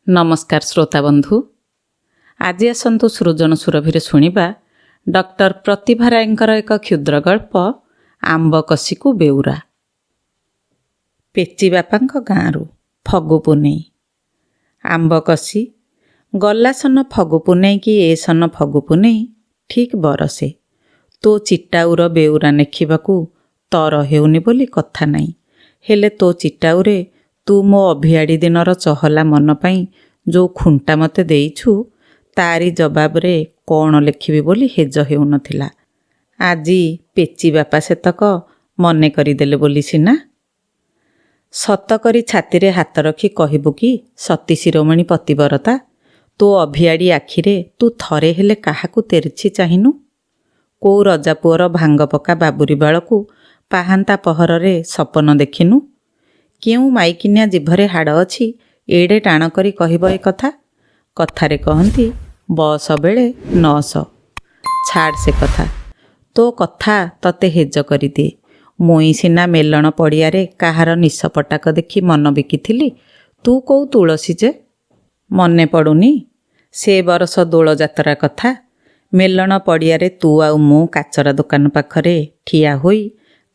ନମସ୍କାର ଶ୍ରୋତା ବନ୍ଧୁ। ଆଜି ଆସନ୍ତୁ ସୃଜନ ସୁରଭିରେ ଶୁଣିବା ଡକ୍ଟର ପ୍ରତିଭା ରାୟଙ୍କର ଏକ କ୍ଷୁଦ୍ର ଗଳ୍ପ ଆମ୍ବ କଷିକୁ ବେଉରା। ପେଚି ବାପାଙ୍କ ଗାଁରୁ ଫଗୁ ପୁନେଇ। ଆମ୍ବ କଷି ଗଲା ସନ ଫଗୁ ପୁନେଇ କି ଏ ସନ ଫଗୁ ପୁନେଇ ଠିକ୍ ବରଷେ। ତୋ ଚିଟାଉର ବେଉରା ନେଖିବାକୁ ତର ହେଉନି ବୋଲି କଥା ନାହିଁ। ହେଲେ ତୋ ଚିଟାଉରେ ତୁ ମୋ ଅଭିଆଡ଼ି ଦିନର ଚହଲା ମନ ପାଇଁ ଯେଉଁ ଖୁଣ୍ଟା ମୋତେ ଦେଇଛୁ ତାରି ଜବାବରେ କ'ଣ ଲେଖିବି ବୋଲି ହେଜ ହେଉନଥିଲା। ଆଜି ପେଚି ବାପା ସେତକ ମନେ କରିଦେଲେ ବୋଲି ସିନା। ସତ କରି ଛାତିରେ ହାତ ରଖି କହିବୁ କି ସତୀ ଶିରୋମଣି ପତିବରତା, ତୋ ଅଭିଆଡ଼ି ଆଖିରେ ତୁ ଥରେ ହେଲେ କାହାକୁ ତେରିଛି ଚାହିଁନୁ? କୋଉ ରଜାପୁଅର ଭାଙ୍ଗ ପକା ବାବୁରି ବାଳକୁ ପାହାନ୍ତା ପହରରେ ସପନ ଦେଖିନୁ? କେଉଁ ମାଇକିନିଆ ଜିଭରେ ହାଡ଼ ଅଛି ଏଡ଼େ ଟାଣ କରି କହିବ ଏ କଥା? କଥାରେ କହନ୍ତି ବସ ବେଳେ ନଅସ। ଛାଡ଼ ସେ କଥା। ତୋ କଥା ତତେ ହେଜ କରିଦିଏ। ମୁଇଁ ସିନା ମେଲଣ ପଡ଼ିଆରେ କାହାର ନିଶ ପଟାକ ଦେଖି ମନ ବିକିଥିଲି, ତୁ କୋଉ ତୁଳସୀ ଯେ? ମନେ ପଡ଼ୁନି ସେ ବରଷ ଦୋଳ ଯାତ୍ରା କଥା? ମେଲଣ ପଡ଼ିଆରେ ତୁ ଆଉ ମୁଁ କାଚରା ଦୋକାନ ପାଖରେ ଠିଆ ହୋଇ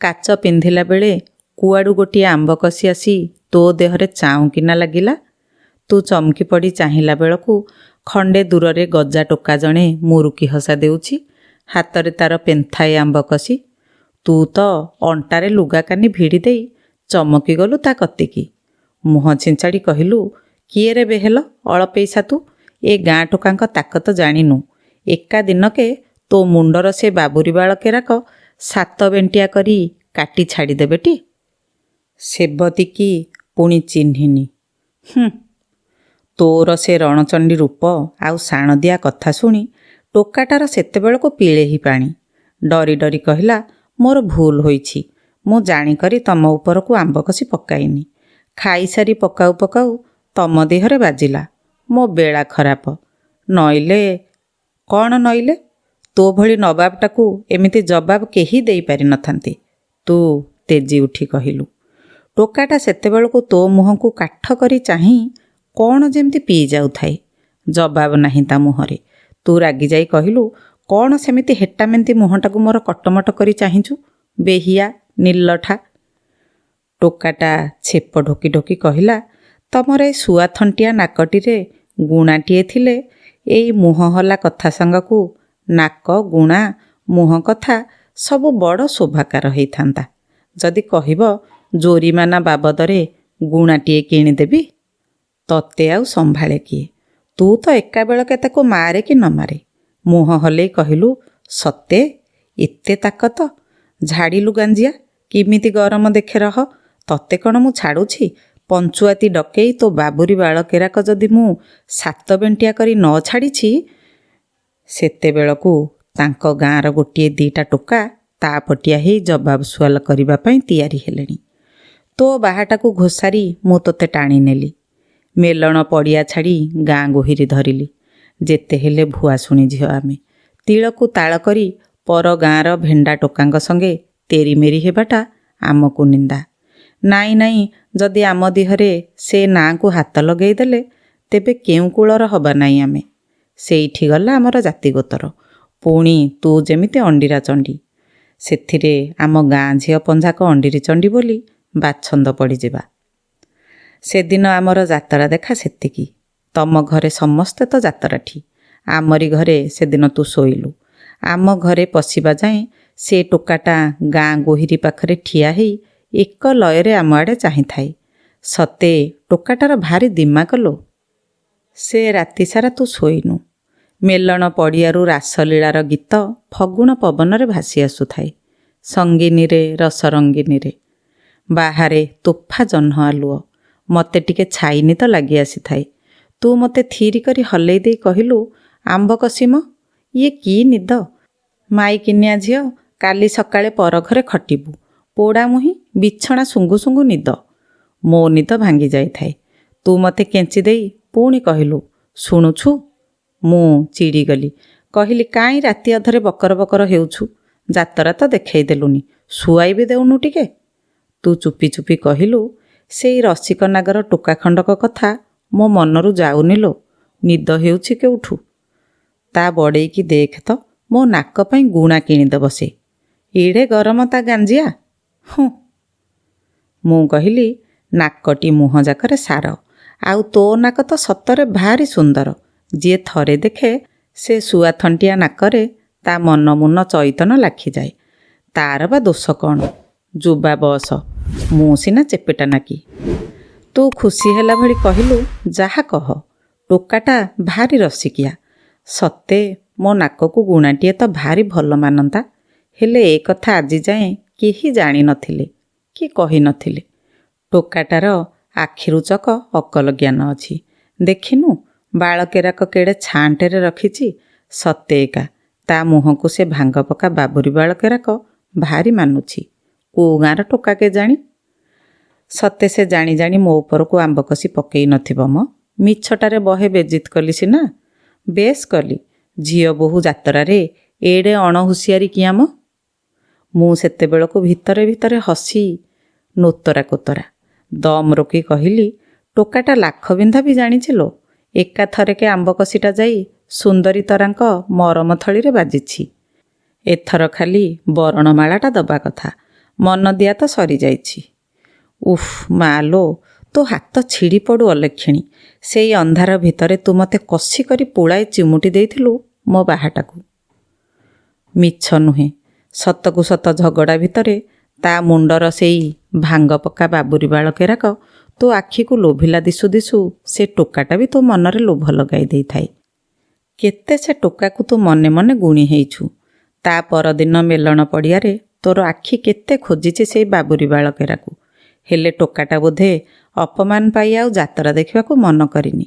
କାଚ ପିନ୍ଧିଲା ବେଳେ କୁଆଡ଼ୁ ଗୋଟିଏ ଆମ୍ବ କଷି ଆସି ତୋ ଦେହରେ ଚାଉଁକିନା ଲାଗିଲା। ତୁ ଚମକି ପଡ଼ି ଚାହିଁଲା ବେଳକୁ ଖଣ୍ଡେ ଦୂରରେ ଗଜା ଟୋକା ଜଣେ ମୁରୁକି ହସା ଦେଉଛି, ହାତରେ ତାର ପେନ୍ଥାଏ ଆମ୍ବ କଷି। ତୁ ତ ଅଣ୍ଟାରେ ଲୁଗାକାନି ଭିଡ଼ି ଦେଇ ଚମକି ଗଲୁ ତା କତିକି। ମୁହଁ ଛିଞ୍ଚାଡ଼ି କହିଲୁ, କିଏ ରେ ବେହେଲ ଅଳପେଇସା ତୁ? ଏ ଗାଁ ଟୋକାଙ୍କ ତାକତ ଜାଣିନୁ। ଏକା ଦିନକେ ତୋ ମୁଣ୍ଡର ସେ ବାବୁରି ବାଳ କେରାକ 7 ବେଣ୍ଟିଆ କରି କାଟି ଛାଡ଼ିଦେବେଟି। ସେବତୀକି ପୁଣି ଚିହ୍ନିନି। ତୋର ସେ ରଣଚଣ୍ଡୀ ରୂପ ଆଉ ଶାଣଦିଆ କଥା ଶୁଣି ଟୋକାଟାର ସେତେବେଳକୁ ପିଳେହି ପାଣି। ଡରି ଡରି କହିଲା, ମୋର ଭୁଲ ହୋଇଛି। ମୁଁ ଜାଣିକରି ତମ ଉପରକୁ ଆମ୍ବ କଷି ପକାଇନି। ଖାଇସାରି ପକାଉ ପକାଉ ତମ ଦେହରେ ବାଜିଲା। ମୋ ବେଳା ଖରାପ। ନଇଲେ କ'ଣ ନଇଲେ? ତୋ ଭଳି ନବାବଟାକୁ ଏମିତି ଜବାବ କେହି ଦେଇପାରିନଥାନ୍ତି। ତୁ ତେଜି ଉଠି କହିଲୁ। ଟୋକାଟା ସେତେବେଳକୁ ତୋ ମୁହଁକୁ କାଠ କରି ଚାହିଁ କ'ଣ ଯେମିତି ପିଇ ଯାଉଥାଏ। ଜବାବ ନାହିଁ ତା ମୁହଁରେ। ତୁ ରାଗିଯାଇ କହିଲୁ, କ'ଣ ସେମିତି ହେଟାମେନ୍ତି ମୁହଁଟାକୁ ମୋର କଟମଟ କରି ଚାହିଁଛୁ ବେହିଆ ନିଲଠା? ଟୋକାଟା ଛେପ ଢୋକି ଢୋକି କହିଲା, ତମର ଏ ଶୁଆଥଣ୍ଟିଆ ନାକଟିରେ ଗୁଣାଟିଏ ଥିଲେ ଏଇ ମୁହଁ ହଲା କଥା ସାଙ୍ଗକୁ ନାକ ଗୁଣା ମୁହଁ କଥା ସବୁ ବଡ଼ ଶୋଭାକାର ହେଇଥାନ୍ତା। ଯଦି କହିବ ଜୋରିମାନା ବାବଦରେ ଗୁଣାଟିଏ କିଣିଦେବି। ତତେ ଆଉ ସମ୍ଭାଳେ କିଏ? ତୁ ତ ଏକାବେଳକେ ତାକୁ ମାରେ କି ନ ମାରେ। ମୁହଁ ହଲେଇ କହିଲୁ, ସତେ? ଏତେ ତାକତ? ଝାଡ଼ିଲୁ ଗାଞ୍ଜିଆ, କିମିତି ଗରମ ଦେଖେ ରହ। ତତେ କ'ଣ ମୁଁ ଛାଡ଼ୁଛି? ପଞ୍ଚୁଆତି ଡକେଇ ତୋ ବାବୁରି ବାଳ କେରାକ ଯଦି ମୁଁ 7 ବେଣ୍ଟିଆ କରି ନ ଛାଡ଼ିଛି, ସେତେବେଳକୁ ତାଙ୍କ ଗାଁର ଗୋଟିଏ 2ଟା ଟୋକା ତା ପଟିଆ ହେଇ ଜବାବ ସୁଆଲ କରିବା ପାଇଁ ତିଆରି ହେଲେଣି। ତୋ ବାହାଟାକୁ ଘୋଷାରି ମୁଁ ତୋତେ ଟାଣି ନେଲି। ମେଲଣ ପଡ଼ିଆ ଛାଡ଼ି ଗାଁ ଗୋହିରି ଧରିଲି। ଯେତେ ହେଲେ ଭୁଆ ଶୁଣି ଝିଅ ଆମେ। ତିଳକୁ ତାଳ କରି ପର ଗାଁର ଭେଣ୍ଡା ଟୋକାଙ୍କ ସଙ୍ଗେ ତେରିମେରି ହେବାଟା ଆମକୁ ନିନ୍ଦା। ନାଇଁ ନାଇଁ, ଯଦି ଆମ ଦିହରେ ସେ ନାଁକୁ ହାତ ଲଗେଇ ଦେଲେ ତେବେ କେଉଁ କୂଳର ହବା ନାହିଁ ଆମେ। ସେଇଠି ଗଲା ଆମର ଜାତିଗୋତର। ପୁଣି ତୁ ଯେମିତି ଅଣ୍ଡିରା ଚଣ୍ଡୀ। ସେଥିରେ ଆମ ଗାଁ ଝିଅ ପଞ୍ଝାକ ଅଣ୍ଡିରି ଚଣ୍ଡୀ ବୋଲି ବାଛନ୍ଦ ପଡ଼ିଯିବା। ସେଦିନ ଆମର ଯାତ୍ରା ଦେଖା ସେତିକି। ତମ ଘରେ ସମସ୍ତେ ତ ଯାତ୍ରାଠି। ଆମରି ଘରେ ସେଦିନ ତୁ ଶୋଇଲୁ। ଆମ ଘରେ ପଶିବା ଯାଏଁ ସେ ଟୋକାଟା ଗାଁ ଗୋହିରି ପାଖରେ ଠିଆ ହେଇ ଏକ ଲୟରେ ଆମ ଆଡ଼େ ଚାହିଁଥାଏ। ସତେ ଟୋକାଟାର ଭାରି ଦିମାକ ଲୋ। ସେ ରାତି ସାରା ତୁ ଶୋଇନୁ। ମେଲଣ ପଡ଼ିଆରୁ ରାସଲୀଳାର ଗୀତ ଫଗୁଣ ପବନରେ ଭାସି ଆସୁଥାଏ। ସଙ୍ଗିନୀରେ ରସରଙ୍ଗିନୀରେ। ବାହାରେ ତୋଫା ଜହ୍ନ ଆଲୁଅ। ମୋତେ ଟିକେ ଛାଇନି ତ ଲାଗି ଆସିଥାଏ। ତୁ ମୋତେ ଥିରି କରି ହଲେଇ ଦେଇ କହିଲୁ, ଆମ୍ବ କଷିମ, ଇଏ କି ନିଦ? ମାଇକିନିଆ ଝିଅ, କାଲି ସକାଳେ ପର ଘରେ ଖଟିବୁ। ପୋଡ଼ା ମୁହିଁ ବିଛଣା ଶୁଙ୍ଗୁ ଶୁଙ୍ଗୁ ନିଦ। ମୋ ନିଦ ଭାଙ୍ଗି ଯାଇଥାଏ। ତୁ ମୋତେ କେଞ୍ଚି ଦେଇ ପୁଣି କହିଲୁ, ଶୁଣୁଛୁ? ମୁଁ ଚିଡ଼ିଗଲି। କହିଲି, କାହିଁ ରାତି ଅଧରେ ବକର ବକର ହେଉଛୁ? ଯାତ୍ରା ତ ଦେଖେଇ ଦେଲୁନି, ଶୁଆଇ ବି ଦେଉନୁ ଟିକେ। ତୁ ଚୁପି ଚୁପି କହିଲୁ, ସେଇ ରସିକ ନାଗର ଟୋକା ଖଣ୍ଡକ କଥା ମୋ ମନରୁ ଯାଉନି ଲୋ, ନିଦ ହେଉଛି କେଉଠୁ। ତା ବଡ଼େଇକି ଦେଖ ତ, ମୋ ନାକ ପାଇଁ ଗୁଣା କିଣିଦେବ ସେ। ଏଡ଼େ ଗରମ ତା ଗାଞ୍ଜିଆ। ହୁଁ। ମୁଁ କହିଲି, ନାକଟି ମୁହଁ ଯାକରେ ସାର, ଆଉ ତୋ ନାକ ତ ସତରେ ଭାରି ସୁନ୍ଦର। ଯିଏ ଥରେ ଦେଖେ ସେ ଶୁଆଥଣ୍ଟିଆ ନାକରେ ତା ମନ ମୁନ ଚୈତନ ଲାଖିଯାଏ। ତାର ବା ଦୋଷ କ'ଣ? ଯୁବା ବୟସ, ମୁଁ ସିନା ଚେପେଟା ନାକି। ତୁ ଖୁସି ହେଲା ଭଳି କହିଲୁ, ଯାହା କହ, ଟୋକାଟା ଭାରି ରସିକିଆ। ସତେ ମୋ ନାକକୁ ଗୁଣାଟିଏ ତ ଭାରି ଭଲ ମାନନ୍ତା। ହେଲେ ଏ କଥା ଆଜି ଯାଏଁ କେହି ଜାଣିନଥିଲେ କି କହିନଥିଲେ। ଟୋକାଟାର ଆଖିରୁ ଚକ ଅକଲ ଜ୍ଞାନ ଅଛି। ଦେଖିନୁ ବାଳକେରାକ କେଡ଼େ ଛାଣ୍ଟରେ ରଖିଛି। ସତେ ଏକା ତା ମୁହଁକୁ ସେ ଭାଙ୍ଗ ପକା ବାବୁରି ବାଳକେରାକ ଭାରି ମାନୁଛି। କୋଉ ଗାଁର ଟୋକା କେଜାଣି। ସତେ ସେ ଜାଣି ଜାଣି ମୋ ଉପରକୁ ଆମ୍ବ କଷି ପକେଇ ନଥିବ ମ। ମିଛଟାରେ ବହେ ବେଜିତ କଲି ସିନା। ବେଶ କଲି। ଝିଅ ବୋହୂ ଯାତ୍ରାରେ ଏଡ଼େ ଅଣହୁସିଆରୀ କିଆଁ ମ। ମୁଁ ସେତେବେଳକୁ ଭିତରେ ଭିତରେ ହସି ନୋତରା କୋତରା ଦମ ରୋକି କହିଲି, ଟୋକାଟା ଲାଖ ବିନ୍ଧା ବି ଜାଣିଛି ଲୋ। ଏକାଥରକେ ଆମ୍ବ କଷିଟା ଯାଇ ସୁନ୍ଦରୀ ତରାଙ୍କ ମରମ ଥଳିରେ ବାଜିଛି। ଏଥର ଖାଲି ବରଣମାଳାଟା ଦବା କଥା। ମନ ଦିଆ ତ ସରିଯାଇଛି। ଉଫ୍ ମା ଲୋ, ତୋ ହାତ ଛିଡ଼ି ପଡ଼ୁ ଅଲକ୍ଷିଣୀ। ସେଇ ଅନ୍ଧାର ଭିତରେ ତୁ ମୋତେ କଷି କରି ପୁଳାଏ ଚିମୁଟି ଦେଇଥିଲୁ ମୋ ବାହାଟାକୁ। ମିଛ ନୁହେଁ, ସତକୁ ସତ ଝଗଡ଼ା ଭିତରେ ତା ମୁଣ୍ଡର ସେଇ ଭାଙ୍ଗ ପକା ବାବୁରି ବାଳକେରାକ ତୋ ଆଖିକୁ ଲୋଭିଲା ଦିଶୁ ଦିଶୁ ସେ ଟୋକାଟା ବି ତୋ ମନରେ ଲୋଭ ଲଗାଇ ଦେଇଥାଏ। କେତେ ସେ ଟୋକାକୁ ତୁ ମନେ ମନେ ଗୁଣି ହେଇଛୁ। ତା ପରଦିନ ମେଲଣ ପଡ଼ିଆରେ ତୋର ଆଖି କେତେ ଖୋଜିଛି ସେଇ ବାବୁରି ବାଳକେରାକୁ। ହେଲେ ଟୋକାଟା ବୋଧେ ଅପମାନ ପାଇ ଆଉ ଯାତ୍ରା ଦେଖିବାକୁ ମନ କରିନି।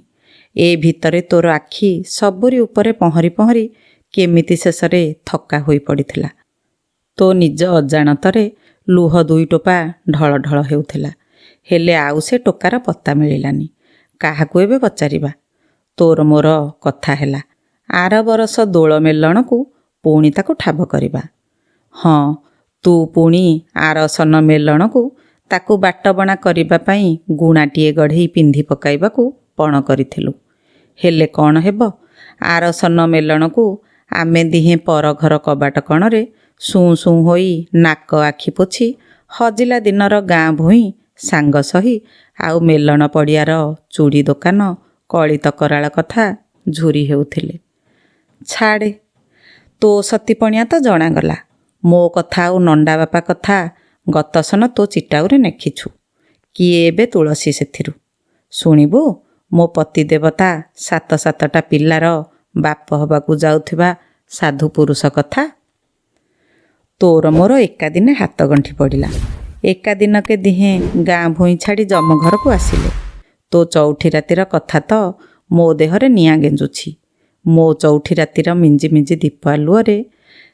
ଏ ଭିତରେ ତୋର ଆଖି ସବୁରି ଉପରେ ପହଁରି ପହଁରି କେମିତି ଶେଷରେ ଥକା ହୋଇ ପଡ଼ିଥିଲା। ତୋ ନିଜ ଅଜାଣତରେ ଲୁହ ଦୁଇ ଟୋପା ଢଳ ଢଳ ହେଉଥିଲା। ହେଲେ ଆଉ ସେ ଟୋକାର ପତ୍ତା ମିଳିଲାନି। କାହାକୁ ଏବେ ପଚାରିବା? ତୋର ମୋର କଥା ହେଲା, ଆର ବରଷ ଦୋଳ ମେଲଣକୁ ପୁଣି ତାକୁ ଠାବ କରିବା। ହଁ, ତୁ ପୁଣି ଆର ସନ ମେଲଣକୁ ତାକୁ ବାଟବଣା କରିବା ପାଇଁ ଗୁଣାଟିଏ ଗଢ଼େଇ ପିନ୍ଧି ପକାଇବାକୁ ପଣ କରିଥିଲୁ। ହେଲେ କ'ଣ ହେବ? ଆର ସନ ମେଲଣକୁ ଆମେ ଦିହେଁ ପର ଘର କବାଟ କଣରେ ସୁଁ ସୁଁ ହୋଇ ନାକ ଆଖି ପୋଛି ହଜିଲା ଦିନର ଗାଁ ଭୂଇଁ ସାଙ୍ଗ ସହି ଆଉ ମେଲଣ ପଡ଼ିଆର ଚୁଡ଼ି ଦୋକାନ କଳିତ କରାଳ କଥା ଝୁରି ହେଉଥିଲେ। ଛାଡ଼େ, ତୋ ସତୀପଣିଆ ତ ଜଣାଗଲା। ମୋ କଥା ଆଉ ନଣ୍ଡା ବାପା କଥା ଗତସନ ତୋ ଚିଟାଉରେ ନେଖିଛୁ। କିଏ ଏବେ ତୁଳସୀ ସେଥିରୁ? ଶୁଣିବୁ ମୋ ପତି ଦେବତା ସାତ ସାତଟା ପିଲାର ବାପ ହେବାକୁ ଯାଉଥିବା ସାଧୁ ପୁରୁଷ କଥା। ତୋର ମୋର ଏକାଦିନେ ହାତ ଗଣ୍ଠି ପଡ଼ିଲା। ଏକା ଦିନକେ ଦିହେଁ ଗାଁ ଭୂଇଁ ଛାଡ଼ି ଜମ ଘରକୁ ଆସିଲେ। ତୋ ଚଉଠି ରାତିର କଥା ତ ମୋ ଦେହରେ ନିଆଁ ଗେଞ୍ଜୁଛି। ମୋ ଚଉଠି ରାତିର ମିଞ୍ଜି ମିଞ୍ଜି ଦୀପ ଆଲୁଅରେ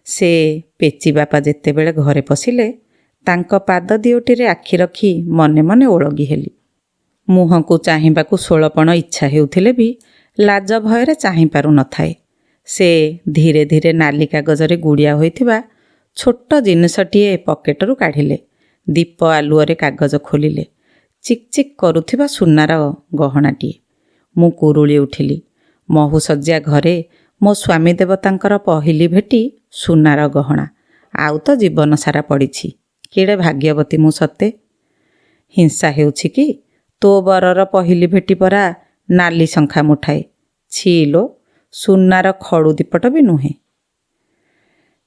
ସେ ପେଚି ବାପା ଯେତେବେଳେ ଘରେ ପଶିଲେ, ତାଙ୍କ ପାଦ ଦିଓଟିରେ ଆଖି ରଖି ମନେ ମନେ ଓଳଗି ହେଲି। ମୁହଁକୁ ଚାହିଁବାକୁ ଷୋଳପଣ ଇଚ୍ଛା ହେଉଥିଲେ ବି ଲାଜ ଭୟରେ ଚାହିଁପାରୁ ନଥାଏ। ସେ ଧୀରେ ଧୀରେ ନାଲି କାଗଜରେ ଗୁଡ଼ିଆ ହୋଇଥିବା ଛୋଟ ଜିନିଷଟିଏ ପକେଟରୁ କାଢ଼ିଲେ। ଦୀପ ଆଲୁଅରେ କାଗଜ ଖୋଲିଲେ। ଚିକ୍ ଚିକ୍ କରୁଥିବା ସୁନାର ଗହଣାଟିଏ। ମୁଁ କୁରୁଳି ଉଠିଲି। ମହୁସଜ୍ଜା ଘରେ ମୋ ସ୍ୱାମୀ ଦେବତାଙ୍କର ପହିଲି ଭେଟି ସୁନାର ଗହଣା ଆଉ ତ ଜୀବନ ସାରା ପଡ଼ିଛି। କେଡ଼େ ଭାଗ୍ୟବତୀ ମୁଁ ସତେ। ହିଂସା ହେଉଛି କି? ତୋ ବରର ପହିଲି ଭେଟି ପରା ନାଲି ଶଙ୍ଖା ମୁଠାଏ। ଛିଲୋ, ସୁନାର ଖଡ଼ୁ ଦୀପଟ ବି ନୁହେଁ।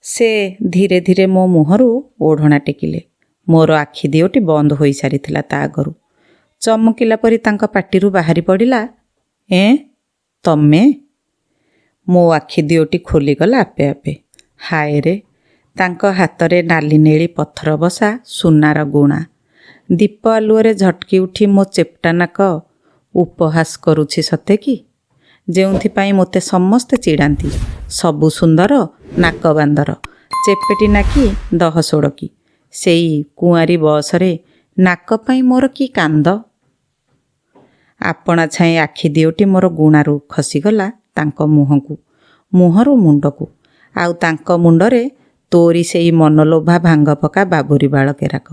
ସେ ଧୀରେ ଧୀରେ ମୋ ମୁହଁରୁ ଓଢ଼ଣା ଟେକିଲେ। ମୋର ଆଖି ଦିଓଟି ବନ୍ଦ ହୋଇସାରିଥିଲା ତା ଆଗରୁ। ଚମକିଲା ପରି ତାଙ୍କ ପାଟିରୁ ବାହାରି ପଡ଼ିଲା, ଏଁ, ତମେ? ମୋ ଆଖି ଦିଓଟି ଖୋଲିଗଲା ଆପେ ଆପେ। ହାୟରେ, ତାଙ୍କ ହାତରେ ନାଲି ନେଳି ପଥର ବସା ସୁନାର ଗୁଣା। ଦୀପ ଆଲୁଅରେ ଝଟକି ଉଠି ମୋ ଚେପ୍ଟା ନାକ ଉପହାସ କରୁଛି ସତେ କି? ଯେଉଁଥିପାଇଁ ମୋତେ ସମସ୍ତେ ଚିଡ଼ାନ୍ତି। ସବୁ ସୁନ୍ଦର ନାକ ବାନ୍ଦର, ଚେପେଟି ନାକି ଦହ ସୋଡ଼କି। ସେଇ କୁଆଁରୀ ବୟସରେ ନାକ ପାଇଁ ମୋର କି କାନ୍ଦ। ଆପଣା ଛାଏଁ ଆଖି ଦିଓଟି ମୋର ଗୁଣାରୁ ଖସିଗଲା ତାଙ୍କ ମୁହଁକୁ, ମୁହଁରୁ ମୁଣ୍ଡକୁ। ଆଉ ତାଙ୍କ ମୁଣ୍ଡରେ ତୋରି ସେଇ ମନଲୋଭା ଭାଙ୍ଗ ପକା ବାବୁରି ବାଳକେରାକ।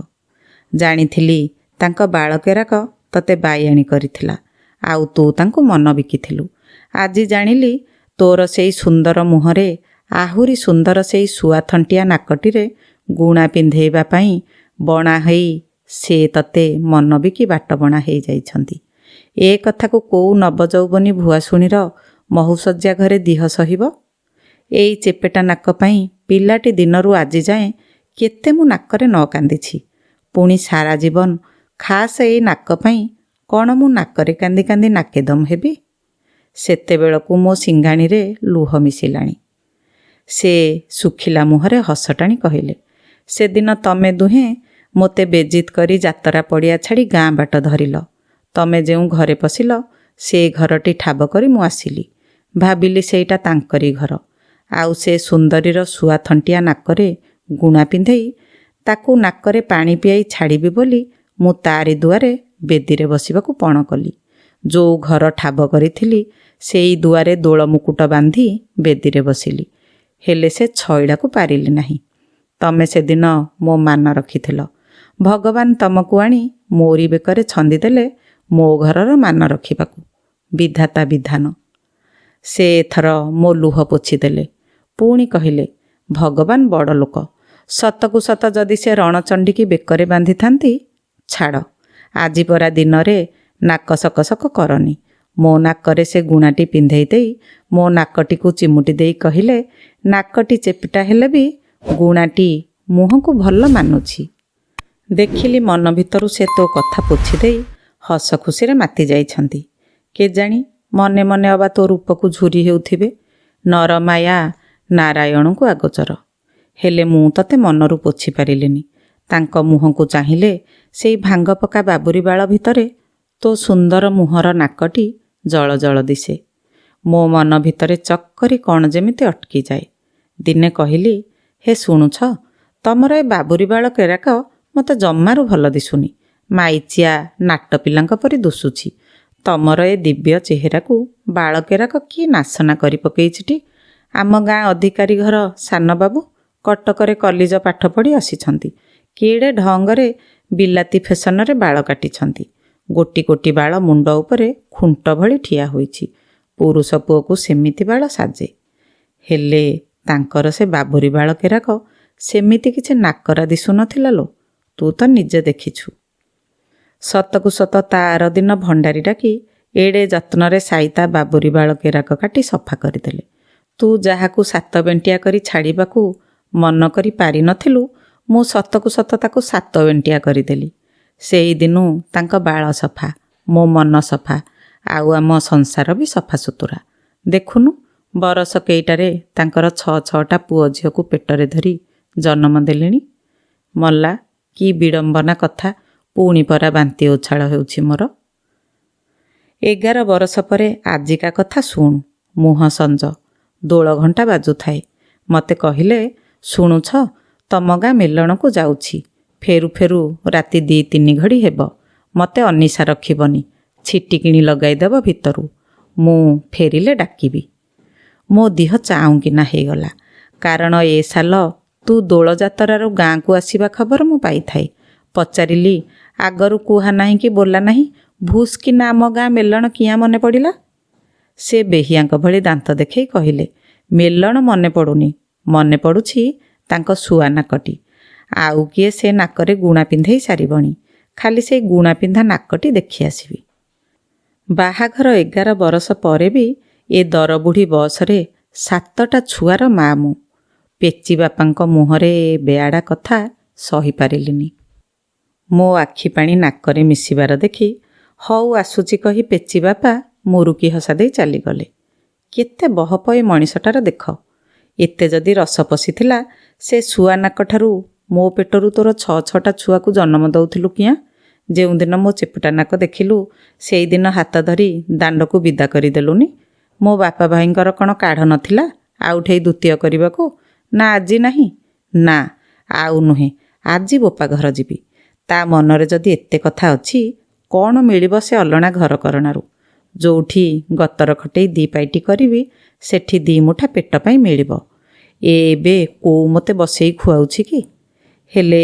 ଜାଣିଥିଲି ତାଙ୍କ ବାଳକେରାକ ତତେ ବାଇଆଣୀ କରିଥିଲା। ଆଉ ତୁ ତାଙ୍କୁ ମନ ବିକିଥିଲୁ। ଆଜି ଜାଣିଲି ତୋର ସେଇ ସୁନ୍ଦର ମୁହଁରେ ଆହୁରି ସୁନ୍ଦର ସେଇ ଶୁଆଥଣ୍ଟିଆ ନାକଟିରେ ଗୁଣା ପିନ୍ଧେଇବା ପାଇଁ ବଣା ହେଇ ସେ ତତେ ମନ ବିକି ବାଟବଣା ହେଇଯାଇଛନ୍ତି। ଏ କଥାକୁ କୋଉ ନବଯୌବନୀ ଭୁଆଶୁଣୀର ମହୁଶଯ୍ୟା ଘରେ ଦିହ ସହିବ? ଏଇ ଚେପେଟା ନାକ ପାଇଁ ପିଲାଟି ଦିନରୁ ଆଜି ଯାଏଁ କେତେ ମୁଁ ନାକରେ ନ କାନ୍ଦିଛି। ପୁଣି ସାରା ଜୀବନ ଖାସ୍ ଏଇ ନାକ ପାଇଁ କ'ଣ ମୁଁ ନାକରେ କାନ୍ଦି କାନ୍ଦି ନାକେଦମ୍ ହେବି? ସେତେବେଳକୁ ମୋ ସିଙ୍ଘାଣୀରେ ଲୁହ ମିଶିଲାଣି। ସେ ଶୁଖିଲା ମୁହଁରେ ହସ ଟାଣି କହିଲେ, ସେଦିନ ତମେ ଦୁହେଁ ମୋତେ ବେଜିତ୍ କରି ଯାତ୍ରା ପଡ଼ିଆ ଛାଡ଼ି ଗାଁ ବାଟ ଧରିଲ। ତମେ ଯେଉଁ ଘରେ ପଶିଲ ସେ ଘରଟି ଠାବ କରି ମୁଁ ଆସିଲି। ଭାବିଲି ସେଇଟା ତାଙ୍କରି ଘର। ଆଉ ସେ ସୁନ୍ଦରୀର ଶୁଆଥଣ୍ଟିଆ ନାକରେ ଗୁଣା ପିନ୍ଧେଇ ତାକୁ ନାକରେ ପାଣି ପିଆଇ ଛାଡ଼ିବି ବୋଲି ମୁଁ ତାରି ଦୁଆରେ ବେଦିରେ ବସିବାକୁ ପଣ କଲି। ଯେଉଁ ଘର ଠାବ କରିଥିଲି ସେଇ ଦୁଆରେ ଦୋଳ ମୁକୁଟ ବାନ୍ଧି ବେଦିରେ ବସିଲି। ହେଲେ ସେ ଛଇଳାକୁ ପାରିଲି ନାହିଁ। ତମେ ସେଦିନ ମୋ ମାନ ରଖିଥିଲ। ଭଗବାନ ତମକୁ ଆଣି ମୋରି ବେକରେ ଛନ୍ଦିଦେଲେ ମୋ ଘରର ମାନ ରଖିବାକୁ। ବିଧାତା ବିଧାନ। ସେ ଏଥର ମୋ ଲୁହ ପୋଛିଦେଲେ। ପୁଣି କହିଲେ, ଭଗବାନ ବଡ଼ ଲୋକ। ସତକୁ ସତ ଯଦି ସେ ରଣଚଣ୍ଡୀକି ବେକରେ ବାନ୍ଧିଥାନ୍ତି। ଛାଡ଼, ଆଜି ପରା ଦିନରେ ନାକ ସକସକ କରନି। ମୋ ନାକରେ ସେ ଗୁଣାଟି ପିନ୍ଧେଇ ଦେଇ ମୋ ନାକଟିକୁ ଚିମୁଟି ଦେଇ କହିଲେ, ନାକଟି ଚେପିଟା ହେଲେ ବି ଗୁଣାଟି ମୁହଁକୁ ଭଲ ମାନୁଛି। ଦେଖିଲି ମନ ଭିତରୁ ସେ ତୋ କଥା ପୋଛି ଦେଇ ହସ ଖୁସିରେ ମାତି ଯାଇଛନ୍ତି। କେଜାଣି ମନେ ମନେ ଅବା ତୋ ରୂପକୁ ଝୁରି ହେଉଥିବେ। ନରମାୟା ନାରାୟଣଙ୍କୁ ଆଗୋଚର। ହେଲେ ମୁଁ ତତେ ମନରୁ ପୋଛି ପାରିଲିନି। ତାଙ୍କ ମୁହଁକୁ ଚାହିଁଲେ ସେଇ ଭାଙ୍ଗ ପକା ବାବୁରି ବାଳ ଭିତରେ ତୋ ସୁନ୍ଦର ମୁହଁର ନାକଟି ଜଳ ଜଳ ଦିଶେ। ମୋ ମନ ଭିତରେ ଚକ୍ କରି କ'ଣ ଯେମିତି ଅଟକିଯାଏ। ଦିନେ କହିଲି, ହେ ଶୁଣୁଛ, ତମର ଏ ବାବୁରି ବାଳ କେରାକ ମୋତେ ଜମାରୁ ଭଲ ଦିଶୁନି। ମାଇଚିଆ ନାଟ ପିଲାଙ୍କ ପରି ଦୁଶୁଛି। ତମର ଏ ଦିବ୍ୟ ଚେହେରାକୁ ବାଳ କେରାକ କିଏ ନାସନା କରି ପକେଇଛିଟି? ଆମ ଗାଁ ଅଧିକାରୀ ଘର ସାନବାବୁ କଟକରେ କଲିଜ ପାଠ ପଢ଼ି ଆସିଛନ୍ତି। କିଡ଼େ ଢଙ୍ଗରେ ବିଲାତି ଫେସନରେ ବାଳ କାଟିଛନ୍ତି। ଗୋଟି ଗୋଟି ବାଳ ମୁଣ୍ଡ ଉପରେ ଖୁଣ୍ଟ ଭଳି ଠିଆ ହୋଇଛି। ପୁରୁଷ ପୁଅକୁ ସେମିତି ବାଳ ସାଜେ। ହେଲେ ତାଙ୍କର ସେ ବାବୁରି ବାଳ କେରାକ ସେମିତି କିଛି ନାକରା ଦିଶୁନଥିଲା ଲୋ। ତୁ ତ ନିଜେ ଦେଖିଛୁ। ସତକୁ ସତ ତା ଆର ଦିନ ଭଣ୍ଡାରୀ ଡାକି ଏଡ଼େ ଯତ୍ନରେ ସାଇତା ବାବୁରି ବାଳ କେରାକ କାଟି ସଫା କରିଦେଲେ। ତୁ ଯାହାକୁ ସାତ ବେଣ୍ଟିଆ କରି ଛାଡ଼ିବାକୁ ମନ କରି ପାରିନଥିଲୁ, ମୁଁ ସତକୁ ସତ ତାକୁ ସାତ ବେଣ୍ଟିଆ କରିଦେଲି। ସେଇଦିନୁ ତାଙ୍କ ବାଳ ସଫା, ମୋ ମନ ସଫା, ଆଉ ଆମ ସଂସାର ବି ସଫା ସୁତୁରା। ଦେଖୁନୁ ବରଷ କେଇଟାରେ ତାଙ୍କର 6-6ଟା ପୁଅ ଝିଅକୁ ପେଟରେ ଧରି ଜନ୍ମ ଦେଲେଣି। ମଲା, କି ବିଡ଼ମ୍ବନା କଥା। ପୁଣି ପରା ବାନ୍ତି ଉଛାଳ ହେଉଛି ମୋର। 11 ବରଷ ପରେ ଆଜିକା କଥା ଶୁଣୁ। ମୁହଁ ସଞ୍ଜ, ଦୋଳ ଘଣ୍ଟା ବାଜୁଥାଏ। ମୋତେ କହିଲେ, ଶୁଣୁଛ, ତମ ଗାଁ ମେଲଣକୁ ଯାଉଛି। ଫେରୁ ଫେରୁ ରାତି 2-3 ଘଡ଼ି ହେବ। ମୋତେ ଅନିଶା ରଖିବନି। ଛିଟି କିଣି ଲଗାଇଦେବ ଭିତରୁ। ମୁଁ ଫେରିଲେ ଡାକିବି। ମୋ ଦିହ ଚାଉଁକିନା ହେଇଗଲା। କାରଣ ଏ ସାଲ ତୁ ଦୋଳ ଯାତ୍ରାରୁ ଗାଁକୁ ଆସିବା ଖବର ମୁଁ ପାଇଥାଏ। ପଚାରିଲି, ଆଗରୁ କୁହା ନାହିଁ କି ବୋଲା ନାହିଁ, ଭୁସ୍ କିନା ଆମ ଗାଁ ମେଲଣ କିଆଁ ମନେ ପଡ଼ିଲା? ସେ ବେହିଆଙ୍କ ଭଳି ଦାନ୍ତ ଦେଖେଇ କହିଲେ, ମେଲଣ ମନେ ପଡ଼ୁନି, ମନେ ପଡ଼ୁଛି ତାଙ୍କ ଶୁଆ ନାକଟି। ଆଉ କିଏ ସେ ନାକରେ ଗୁଣା ପିନ୍ଧେଇ ସାରିବଣି। ଖାଲି ସେଇ ଗୁଣା ପିନ୍ଧା ନାକଟି ଦେଖି ଆସିବି। ବାହାଘର 11 ବରଷ ପରେ ବି ଏ ଦରବୁଢ଼ୀ ବୟସରେ 7ଟା ଛୁଆର ମା' ମୁଁ। ପେଚି ବାପାଙ୍କ ମୁହଁରେ ବେଆଡ଼ା କଥା ସହିପାରିଲିନି। ମୋ ଆଖି ପାଣି ନାକରେ ମିଶିବାର ଦେଖି ହଉ ଆସୁଛି କହି ପେଚି ବାପା ମୁରୁକି ହସା ଦେଇ ଚାଲିଗଲେ। କେତେ ବହପ ଏ ମଣିଷଟାର ଦେଖ। ଏତେ ଯଦି ରସ ପଶିଥିଲା ସେ ଶୁଆ ନାକଠାରୁ ମୋ ପେଟରୁ ତୋର 6-6ଟା ଛୁଆକୁ ଜନ୍ମ ଦେଉଥିଲୁ କିଆଁ? ଯେଉଁଦିନ ମୋ ଚେପୁଟା ନାକ ଦେଖିଲୁ ସେଇଦିନ ହାତ ଧରି ଦାଣ୍ଡକୁ ବିଦା କରିଦେଲୁନି। ମୋ ବାପା ଭାଇଙ୍କର କ'ଣ କାଢ଼ ନଥିଲା ଆଉ ଠେଇ ଦ୍ୱିତୀୟ କରିବାକୁ? ନା ଆଜି ନାହିଁ? ନା ଆଉ ନୁହେଁ, ଆଜି ବୋପା ଘର ଯିବି। ତା ମନରେ ଯଦି ଏତେ କଥା ଅଛି, କ'ଣ ମିଳିବ ସେ ଅଲଣା ଘର କରଣାରୁ? ଯେଉଁଠି ଗତର ଖଟେଇ 2 ପାଇଟି କରିବି ସେଠି 2 ମୁଠା ପେଟ ପାଇଁ ମିଳିବ। ଏବେ କୋଉ ମୋତେ ବସେଇ ଖୁଆଉଛି କି? ହେଲେ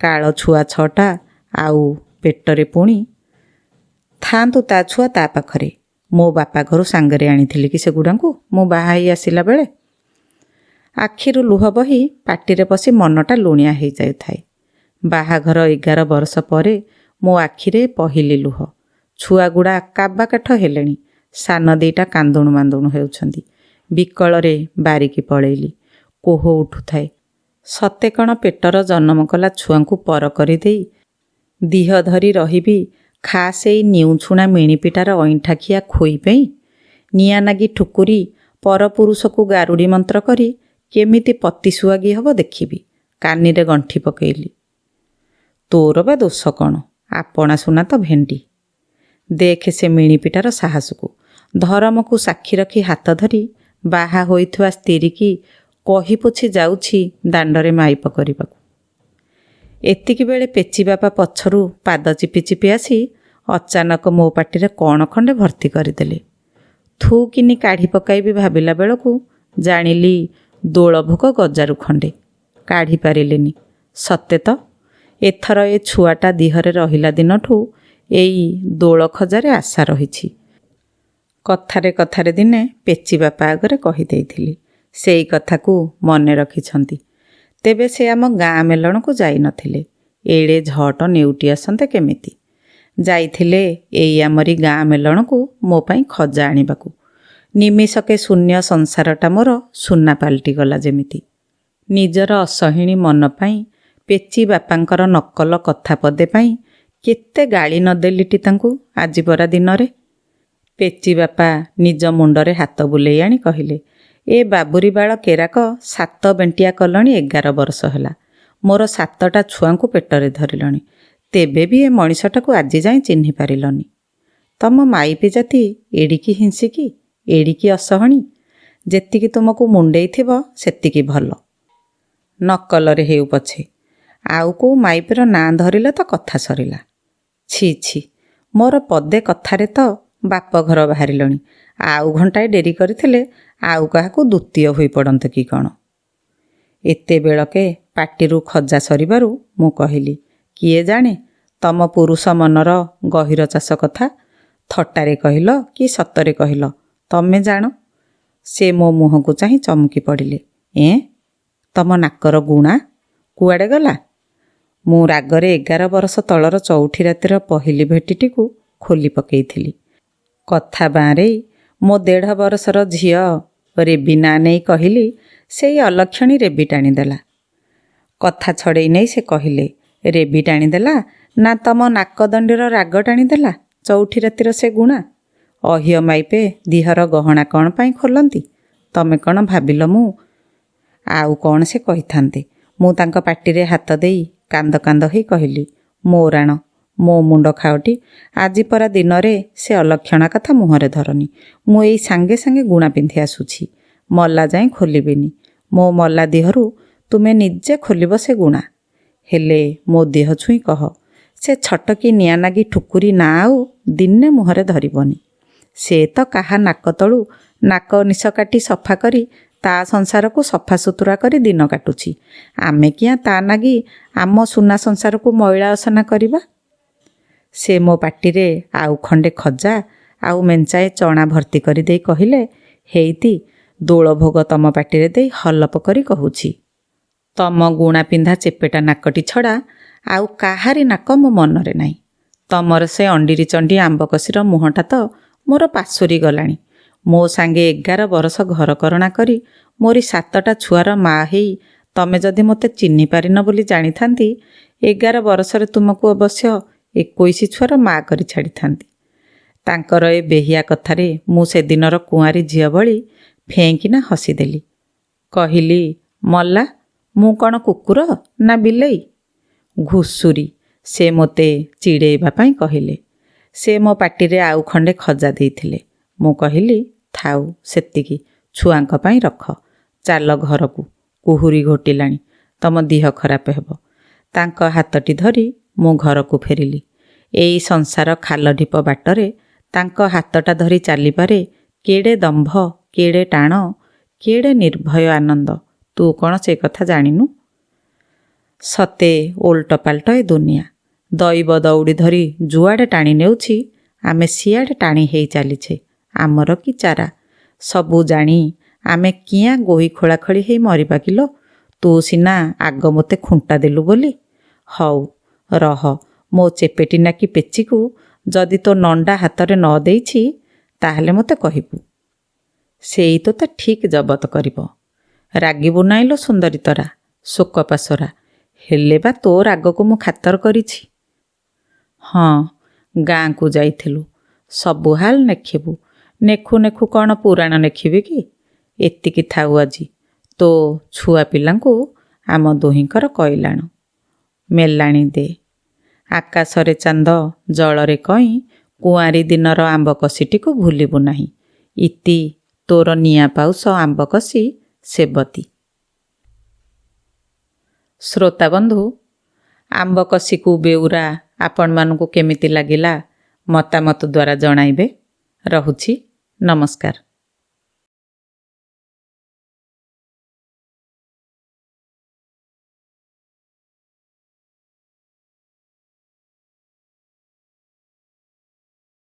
କାଳ ଛୁଆ 6ଟା ଆଉ ପେଟରେ ପୁଣି। ଥାଆନ୍ତୁ ତା ଛୁଆ ତା ପାଖରେ। ମୋ ବାପା ଘରୁ ସାଙ୍ଗରେ ଆଣିଥିଲି କି ସେଗୁଡ଼ାଙ୍କୁ ମୁଁ ବାହା ହେଇ ଆସିଲା ବେଳେ। ଆଖିରୁ ଲୁହ ବହି ପାଟିରେ ପଶି ମନଟା ଲୁଣିଆ ହେଇଯାଉଥାଏ। ବାହାଘର 11 ବର୍ଷ ପରେ ମୋ ଆଖିରେ ପହିଲି ଲୁହ। ଛୁଆଗୁଡ଼ା କାବା କାଠ ହେଲେଣି। ସାନ ଦିଟା କାନ୍ଦୁଣୁ ମାନ୍ଦୁଣୁ ହେଉଛନ୍ତି। ବିକଳରେ ବାରିକି ପଳେଇଲି। କୋହ ଉଠୁଥାଏ। ସତେ କ'ଣ ପେଟର ଜନ୍ମ କଲା ଛୁଆଙ୍କୁ ପର କରିଦେଇ ଦିହ ଧରି ରହିବି ଖାସ୍ ଏଇ ନିଉଛୁଣା ମିଣିପିଟାର ଅଇଁଠାଖିଆ ଖୋଇ ପାଇଁ? ନିଆଁ ନାଗି ଠୁକୁରି ପରପୁରୁଷକୁ ଗାରୁଡ଼ି ମନ୍ତ୍ର କରି କେମିତି ପତି ସୁଆଗି ହେବ ଦେଖିବି। କାନିରେ ଗଣ୍ଠି ପକେଇଲି। ତୋର ବା ଦୋଷ କ'ଣ? ଆପଣା ସୁନା ତ ଭେଣ୍ଡି। ଦେଖେ ସେ ମିଣିପିଟାର ସାହସକୁ। ଧରମକୁ ସାକ୍ଷୀ ରଖି ହାତ ଧରି ବାହା ହୋଇଥିବା ସ୍ତ୍ରୀକି କହି ପୋଛି ଯାଉଛି ଦାଣ୍ଡରେ ମାଇପ କରିବାକୁ। ଏତିକି ବେଳେ ପେଚି ବାପା ପଛରୁ ପାଦ ଚିପି ଚିପି ଆସି ଅଚାନକ ମୋ ପାଟିରେ କ'ଣ ଖଣ୍ଡେ ଭର୍ତ୍ତି କରିଦେଲେ। ଥୁ କିନି କାଢ଼ି ପକାଇବି ଭାବିଲା ବେଳକୁ ଜାଣିଲି ଦୋଳଭୋଗ ଗଜାରୁ ଖଣ୍ଡେ। କାଢ଼ି ପାରିଲିନି। ସତେ ତ ଏଥର ଏ ଛୁଆଟା ଦିହରେ ରହିଲା ଦିନଠୁ ଏଇ ଦୋଳ ଖଜାରେ ଆଶା ରହିଛି। କଥାରେ କଥାରେ ଦିନେ ପେଚି ବାପା ଆଗରେ କହିଦେଇଥିଲି। ସେଇ କଥାକୁ ମନେ ରଖିଛନ୍ତି। ତେବେ ସେ ଆମ ଗାଁ ମେଲଣକୁ ଯାଇନଥିଲେ। ଏଡ଼େ ଝଟ ନେଉଟି ଆସନ୍ତେ କେମିତି? ଯାଇଥିଲେ ଏଇ ଆମରି ଗାଁ ମେଲଣକୁ ମୋ ପାଇଁ ଖଜା ଆଣିବାକୁ। ନିମିଷକେ ଶୂନ୍ୟ ସଂସାରଟା ମୋର ସୁନା ପାଲଟିଗଲା ଯେମିତି। ନିଜର ଅସହିଣୀ ମନ ପାଇଁ ପେଚି ବାପାଙ୍କର ନକଲ କଥା ପଦେ ପାଇଁ କେତେ ଗାଳି ନ ଦେଲିଟି ତାଙ୍କୁ ଆଜି ପରା ଦିନରେ। ପେଚି ବାପା ନିଜ ମୁଣ୍ଡରେ ହାତ ବୁଲେଇ ଆଣି କହିଲେ, ଏ ବାବୁରି ବାଳ କେରାକ 7 ବେଣ୍ଟିଆ କଲଣି 11 ବର୍ଷ ହେଲା। ମୋର 7ଟା ଛୁଆଙ୍କୁ ପେଟରେ ଧରିଲଣି। ତେବେ ବି ଏ ମଣିଷଟାକୁ ଆଜି ଯାଏଁ ଚିହ୍ନି ପାରିଲନି। ତମ ମାଇପି ଜାତି ଏଡ଼ିକି ହିଂସିକି, ଏଡ଼ିକି ଅସହଣୀ। ଯେତିକି ତୁମକୁ ମୁଣ୍ଡେଇଥିବ ସେତିକି ଭଲ। ନକଲରେ ହେଉ ପଛେ। ଆଉ କେଉଁ ମାଇପିର ନାଁ ଧରିଲେ ତ କଥା ସରିଲା। ଛି ଛି, ମୋର ପଦେ କଥାରେ ତ ବାପଘର ବାହାରିଲଣି। ଆଉ ଘଣ୍ଟାଏ ଡେରି କରିଥିଲେ ଆଉ କାହାକୁ ଦ୍ୱିତୀୟ ହୋଇପଡ଼ନ୍ତେ କି କ'ଣ? ଏତେବେଳକେ ପାଟିରୁ ଖଜା ସରିବାରୁ ମୁଁ କହିଲି, କିଏ ଜାଣେ ତମ ପୁରୁଷ ମନର ଗହୀର ଚାଷ କଥା। ଥଟ୍ଟାରେ କହିଲ କି ସତରେ କହିଲ ତମେ ଜାଣ। ସେ ମୋ ମୁହଁକୁ ଚାହିଁ ଚମକି ପଡ଼ିଲେ। ତମ ନାକର ଗୁଣା କୁଆଡ଼େ ଗଲା? ମୁଁ ରାଗରେ 11 ବର୍ଷ ତଳର ଚଉଠି ରାତିର ପହିଲି ଭେଟିଟିକୁ ଖୋଲି ପକେଇଥିଲି। କଥା ବାଁରେଇ ମୋ 1.5 ବର୍ଷର ଝିଅ ରେବି ନାଁ ନେଇ କହିଲି, ସେଇ ଅଲକ୍ଷଣୀ ରେବି ଟାଣିଦେଲା। କଥା ଛଡ଼େଇ ନେଇ ସେ କହିଲେ, ରେବି ଟାଣିଦେଲା ନା ତମ ନାକଦଣ୍ଡିର ରାଗ ଟାଣିଦେଲା? ଚଉଠି ରାତିର ସେ ଗୁଣା। ଅହିୟ ମାଇପେ ଦିହର ଗହଣା କ'ଣ ପାଇଁ ଖୋଲନ୍ତି? ତମେ କ'ଣ ଭାବିଲ ମୁଁ? ଆଉ କ'ଣ ସେ କହିଥାନ୍ତେ। ମୁଁ ତାଙ୍କ ପାଟିରେ ହାତ ଦେଇ କାନ୍ଦ କାନ୍ଦ ହେଇ କହିଲି, ମୋ ରାଣ, ମୋ ମୁଣ୍ଡ ଖାଅଟି। ଆଜି ପରା ଦିନରେ ସେ ଅଲକ୍ଷଣା କଥା ମୁହଁରେ ଧରନି। ମୁଁ ଏଇ ସାଙ୍ଗେ ସାଙ୍ଗେ ଗୁଣା ପିନ୍ଧି ଆସୁଛି। ମଲା ଯାଏଁ ଖୋଲିବିନି। ମୋ ମଲା ଦିହରୁ ତୁମେ ନିଜେ ଖୋଲିବ ସେ ଗୁଣା। ହେଲେ ମୋ ଦେହ ଛୁଇଁ କହ, ସେ ଛଟକି ନିଆଁ ନାଗି ଠୁକୁରି ନା ଆଉ ଦିନେ ମୁହଁରେ ଧରିବନି। ସେ ତ କାହା ନାକ ତଳୁ ନାକ ନିଶ କାଟି ସଫା କରି ତା ସଂସାରକୁ ସଫା ସୁତୁରା କରି ଦିନ କାଟୁଛି। ଆମେ କିଆଁ ତା ନାଗି ଆମ ସୁନା ସଂସାରକୁ ମଇଳା ଅସନା କରିବା? ସେ ମୋ ପାଟିରେ ଆଉ ଖଣ୍ଡେ ଖଜା ଆଉ ମେଞ୍ଚାଏ ଚଣା ଭର୍ତ୍ତି କରିଦେଇ କହିଲେ, ହେଇତି ଦୋଳଭୋଗ ତମ ପାଟିରେ ଦେଇ ହଲପ କରି କହୁଛି। ତମ ଗୁଣା ପିନ୍ଧା ଚେପେଟା ନାକଟି ଛଡ଼ା ଆଉ କାହାରି ନାକ ମୋ ମନରେ ନାହିଁ। ତମର ସେ ଅଣ୍ଡିରି ଚଣ୍ଡି ଆମ୍ବକଷିର ମୁହଁଟା ତ ମୋର ପାଶୋରି ଗଲାଣି। ମୋ ସାଙ୍ଗେ 11 ବର୍ଷ ଘରକରଣା କରି ମୋରି 7ଟା ଛୁଆର ମା' ହେଇ ତମେ ଯଦି ମୋତେ ଚିହ୍ନି ପାରିନ ବୋଲି ଜାଣିଥାନ୍ତି, 11 ବର୍ଷରେ ତୁମକୁ ଅବଶ୍ୟ 21 ଛୁଆର ମା' କରି ଛାଡ଼ିଥାନ୍ତି। ତାଙ୍କର ଏ ବେହିଆ କଥାରେ ମୁଁ ସେଦିନର କୁଆଁରୀ ଝିଅ ଭଳି ଫେଁକିନା ହସିଦେଲି। କହିଲି, ମଲା, ମୁଁ କ'ଣ କୁକୁର ନା ବିଲେଇ? ଘୁଷୁରୀ, ସେ ମୋତେ ଚିଡ଼େଇବା ପାଇଁ କହିଲେ। ସେ ମୋ ପାଟିରେ ଆଉ ଖଣ୍ଡେ ଖଜା ଦେଇଥିଲେ। ମୁଁ କହିଲି, ଥାଉ ସେତିକି, ଛୁଆଙ୍କ ପାଇଁ ରଖ। ଚାଲ ଘରକୁ, କୁହୁରି ଘୋଟିଲାଣି, ତମ ଦିହ ଖରାପ ହେବ। ତାଙ୍କ ହାତଟି ଧରି ମୁଁ ଘରକୁ ଫେରିଲି। ଏଇ ସଂସାର ଖାଲ ଢିପ ବାଟରେ ତାଙ୍କ ହାତଟା ଧରି ଚାଲିବାରେ କେଡ଼େ ଦମ୍ଭ, କେଡ଼େ ଟାଣ, କେଡ଼େ ନିର୍ଭୟ ଆନନ୍ଦ। ତୁ କ'ଣ ସେ କଥା ଜାଣିନୁ? ସତେ ଓଲଟ ପାଲଟ ଏ ଦୁନିଆ। ଦଇବ ଦଉଡ଼ି ଧରି ଯୁଆଡ଼େ ଟାଣି ନେଉଛି ଆମେ ସିଆଡ଼େ ଟାଣି ହେଇ ଚାଲିଛେ। ଆମର କି ଚାରା? ସବୁ ଜାଣି ଆମେ କିଆଁ ଗୋହି ଖୋଳାଖୋଳି ହେଇ ମରିବା କିଲୋ? ତୁ ସିନା ଆଗ ମୋତେ ଖୁଣ୍ଟା ଦେଲୁ ବୋଲି। ହଉ ରହ, ମୋ ଚେପେଟି ନାକି ପେଚିକୁ ଯଦି ତୋ ନଣ୍ଡା ହାତରେ ନ ଦେଇଛି ତାହେଲେ ମୋତେ କହିବୁ। ସେଇ ତୋତେ ଠିକ୍ ଜବତ କରିବ। ରାଗିବୁ ନାଇଁ ଲୋ ସୁନ୍ଦରୀ ତରା, ଶୋକପାଶରା। ହେଲେ ବା ତୋ ରାଗକୁ ମୁଁ ଖାତର କରିଛି। ହଁ, ଗାଁକୁ ଯାଇଥିଲୁ, ସବୁ ହାଲ ନେଖିବୁ। ନେଖୁ ନେଖୁ କ'ଣ ପୁରାଣ ନେଖିବି କି? ଏତିକି ଥାଉ ଆଜି। ତୋ ଛୁଆ ପିଲାଙ୍କୁ ଆମ ଦୁହିଁଙ୍କର କଇଲାଣ। ମେଲାଣି ଦେ। ଆକାଶରେ ଚାନ୍ଦ, ଜଳରେ କଇଁ, କୁଆଁରୀ ଦିନର ଆମ୍ବକଷିଟିକୁ ଭୁଲିବୁ ନାହିଁ। ଇତି ତୋର ନିଆଁ ପାଉସ ଆମ୍ବକଷି ସେବତୀ। ଶ୍ରୋତାବନ୍ଧୁ, ଆମ୍ବକଷିକୁ ବେଉରା ଆପଣମାନଙ୍କୁ କେମିତି ଲାଗିଲା ମତାମତ ଦ୍ୱାରା ଜଣାଇବେ। ରହୁଛି, ନମସ୍କାର।